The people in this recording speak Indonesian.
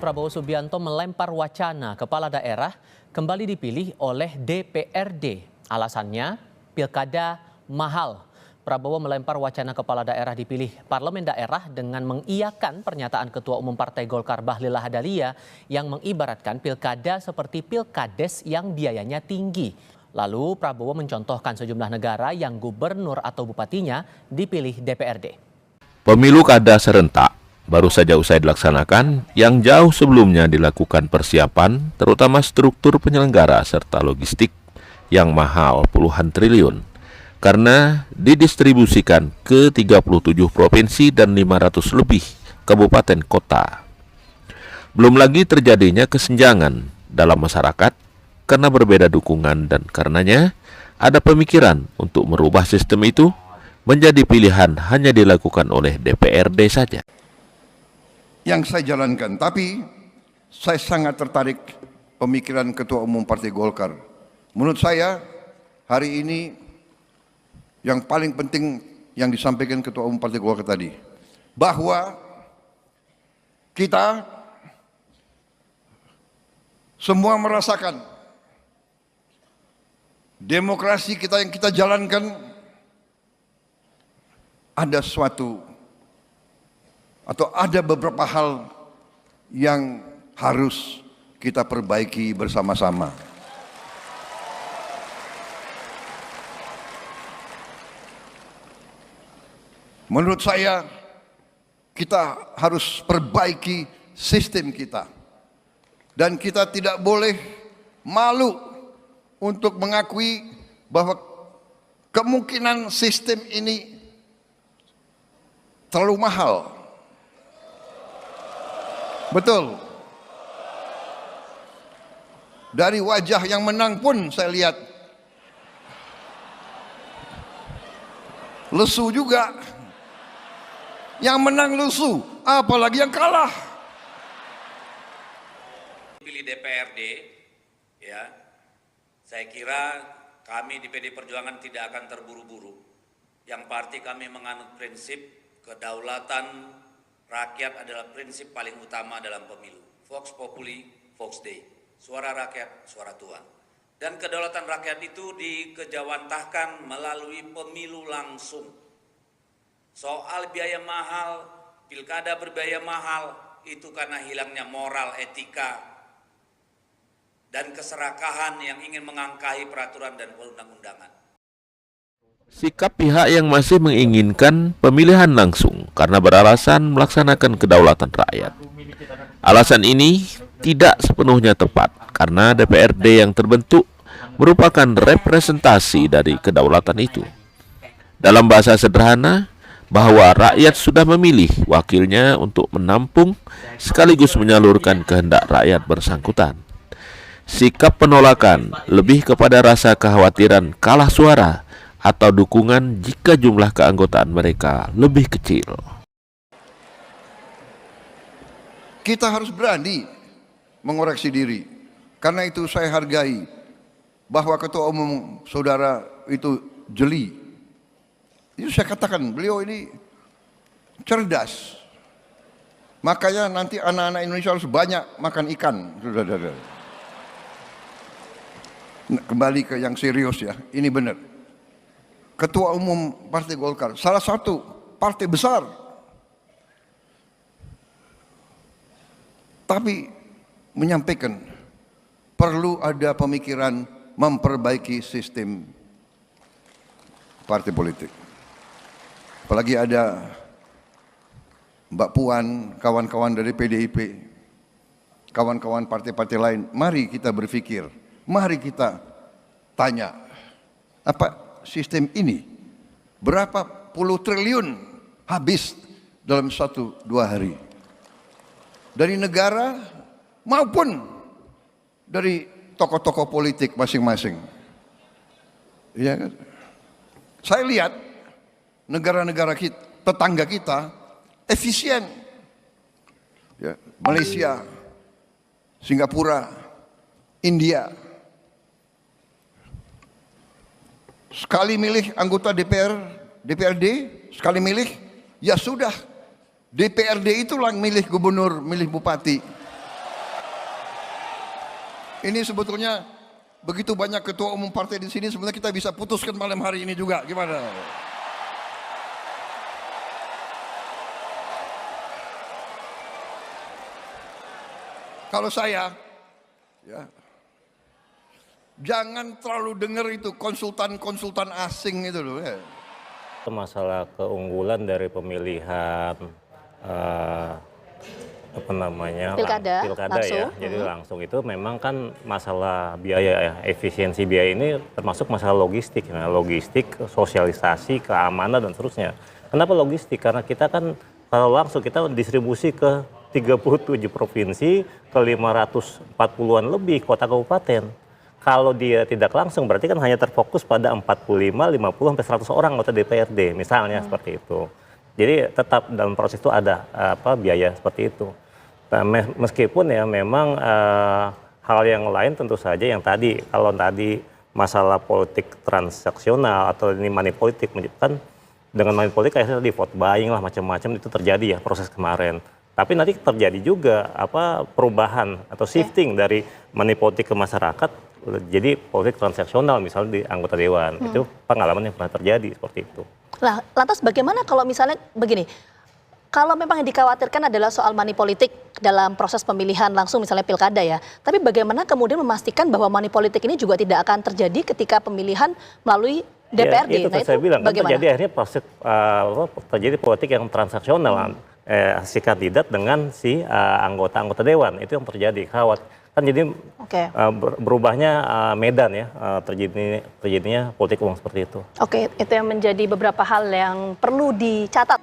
Prabowo Subianto melempar wacana kepala daerah kembali dipilih oleh DPRD. Alasannya, pilkada mahal. Prabowo melempar wacana kepala daerah dipilih parlemen daerah dengan mengiyakan pernyataan Ketua Umum Partai Golkar Bahlil Lahadalia yang mengibaratkan pilkada seperti pilkades yang biayanya tinggi. Lalu Prabowo mencontohkan sejumlah negara yang gubernur atau bupatinya dipilih DPRD. Pemilu kada serentak baru saja usai dilaksanakan yang jauh sebelumnya dilakukan persiapan terutama struktur penyelenggara serta logistik yang mahal puluhan triliun karena didistribusikan ke 37 provinsi dan 500 lebih kabupaten kota. Belum lagi terjadinya kesenjangan dalam masyarakat karena berbeda dukungan dan karenanya ada pemikiran untuk merubah sistem itu menjadi pilihan hanya dilakukan oleh DPRD saja. Yang saya jalankan, tapi saya sangat tertarik pemikiran Ketua Umum Partai Golkar. Menurut saya hari ini yang paling penting yang disampaikan Ketua Umum Partai Golkar tadi, bahwa kita semua merasakan demokrasi kita yang kita jalankan ada suatu atau ada beberapa hal yang harus kita perbaiki bersama-sama. Menurut saya, kita harus perbaiki sistem kita. Dan kita tidak boleh malu untuk mengakui bahwa kemungkinan sistem ini terlalu mahal. Betul. Dari wajah yang menang pun saya lihat lesu juga. Yang menang lesu, apalagi yang kalah. Pilih DPRD, ya, saya kira kami di PD Perjuangan tidak akan terburu-buru. Yang pasti kami menganut prinsip kedaulatan rakyat adalah prinsip paling utama dalam pemilu. Vox Populi, Vox Dei. Suara rakyat, suara Tuhan. Dan kedaulatan rakyat itu dikejawantahkan melalui pemilu langsung. Soal biaya mahal, pilkada berbiaya mahal, itu karena hilangnya moral, etika, dan keserakahan yang ingin mengangkahi peraturan dan perundang-undangan. Sikap pihak yang masih menginginkan pemilihan langsung karena beralasan melaksanakan kedaulatan rakyat. Alasan ini tidak sepenuhnya tepat karena DPRD yang terbentuk merupakan representasi dari kedaulatan itu. Dalam bahasa sederhana, bahwa rakyat sudah memilih wakilnya untuk menampung sekaligus menyalurkan kehendak rakyat bersangkutan. Sikap penolakan lebih kepada rasa kekhawatiran kalah suara atau dukungan jika jumlah keanggotaan mereka lebih kecil. Kita harus berani mengoreksi diri. Karena itu saya hargai bahwa Ketua Umum Saudara itu jeli. Itu saya katakan, beliau ini cerdas. Makanya nanti anak-anak Indonesia harus banyak makan ikan. Kembali ke yang serius ya, ini benar. Ketua Umum Partai Golkar, salah satu partai besar. Tapi menyampaikan perlu ada pemikiran memperbaiki sistem partai politik. Apalagi ada Mbak Puan, kawan-kawan dari PDIP, kawan-kawan partai-partai lain. Mari kita berpikir, mari kita tanya, apa sistem ini berapa puluh triliun habis dalam 1-2 hari dari negara maupun dari tokoh-tokoh politik masing-masing. Ya kan? Saya lihat negara-negara tetangga kita efisien. Ya, Malaysia, Singapura, India. sekali milih anggota DPRD, sekali milih, ya sudah. DPRD itulah yang milih gubernur, milih bupati. Ini sebetulnya begitu banyak ketua umum partai di sini, sebenarnya kita bisa putuskan malam hari ini juga. Gimana? Kalau saya, ya, jangan terlalu dengar itu konsultan-konsultan asing itu loh. Ya. Masalah keunggulan dari pemilihan pilkada langsung. ya. Jadi langsung itu memang kan masalah biaya ya, efisiensi biaya ini termasuk masalah logistik, ya. Logistik, sosialisasi, keamanan dan seterusnya. Kenapa logistik? Karena kita kan kalau langsung kita distribusi ke 37 provinsi, ke 540-an lebih kota kabupaten. Kalau dia tidak langsung berarti kan hanya terfokus pada 45, 50 sampai 100 orang anggota DPRD misalnya seperti itu. Jadi tetap dalam proses itu ada biaya seperti itu. Nah, meskipun ya memang hal yang lain tentu saja yang tadi, kalau tadi masalah politik transaksional atau ini money politik menyebutkan dengan money politik akhirnya di vote buying lah macam-macam itu terjadi ya proses kemarin. Tapi nanti terjadi juga perubahan atau shifting dari money politik ke masyarakat jadi politik transaksional misalnya di anggota dewan. Itu pengalaman yang pernah terjadi seperti itu. Nah, lantas bagaimana kalau misalnya begini, kalau memang yang dikhawatirkan adalah soal money politik dalam proses pemilihan langsung misalnya pilkada ya, tapi bagaimana kemudian memastikan bahwa money politik ini juga tidak akan terjadi ketika pemilihan melalui DPRD? Ya, itu saya bilang, kan terjadi akhirnya proses terjadi politik yang transaksional si kandidat dengan si anggota-anggota dewan, itu yang terjadi kan jadi berubahnya medan ya, terjadinya politik uang seperti itu. Oke, itu yang menjadi beberapa hal yang perlu dicatat.